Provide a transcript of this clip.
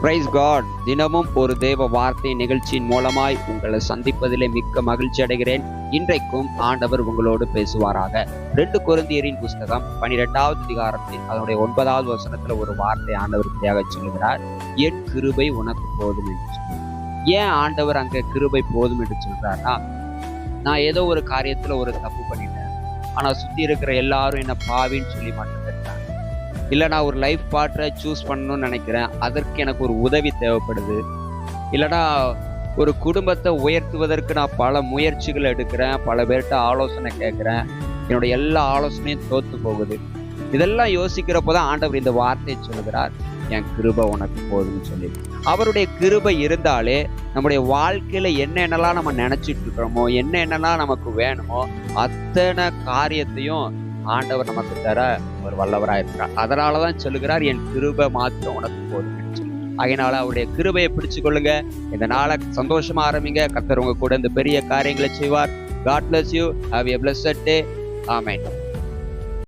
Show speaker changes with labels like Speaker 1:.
Speaker 1: Price God. தினமும் ஒரு தேவ வார்த்தை நிகழ்ச்சியின் மூலமாய் உங்களை சந்திப்பதிலே மிக்க மகிழ்ச்சி அடைகிறேன். இன்றைக்கும் ஆண்டவர் உங்களோடு பேசுவாராக. 2 கொரிந்தியரின் புஸ்தகம் 12வது அதிகாரத்தில் அதனுடைய 9வது வசனத்துல ஒரு வார்த்தை ஆண்டவர் இப்படியாக சொல்லுகிறார், என் கிருபை உனக்கு போதும் என்று சொல்லி. ஏன் ஆண்டவர் அங்க கிருபை போதும் என்று சொல்றாருன்னா, நான் ஏதோ ஒரு காரியத்துல ஒரு தப்பு பண்ணிட்டேன், ஆனா சுத்தி இருக்கிற எல்லாரும் என்ன பாவின்னு சொல்லி மட்டும் தட்டாங்க. இல்லை நான் ஒரு லைஃப் பார்ட்னரை சூஸ் பண்ணணும்னு நினைக்கிறேன், அதற்கு எனக்கு ஒரு உதவி தேவைப்படுது. இல்லைனா ஒரு குடும்பத்தை உயர்த்துவதற்கு நான் பல முயற்சிகள் எடுக்கிறேன், பல பேர்கிட்ட ஆலோசனை கேட்குறேன், என்னுடைய எல்லா ஆலோசனையும் தோற்று போகுது. இதெல்லாம் யோசிக்கிறப்போ தான் ஆண்டவர் இந்த வார்த்தையை சொல்லுகிறார், என் கிருபை உனக்கு போதும்னு சொல்லி. அவருடைய கிருபை இருந்தாலே நம்முடைய வாழ்க்கையில என்னென்னலாம் நம்ம நினைச்சிட்டு இருக்கிறோமோ, என்னென்னலாம் நமக்கு வேணுமோ அத்தனை காரியத்தையும் ஆண்டவர் நமக்கு தர ஒரு வல்லவராக இருக்கிறார். அதனாலதான் சொல்லுகிறார், என் கிருபை மாத்திரம் உனக்கு போதும் சொல்லி. அதனால அவருடைய கிருபையை பிடிச்சு கொள்ளுங்க. இந்த நாளை சந்தோஷமா ஆரம்பிங்க. கர்த்தர் உங்க கூட இந்த பெரிய காரியங்களை செய்வார். God bless you. Have a blessed day. Amen.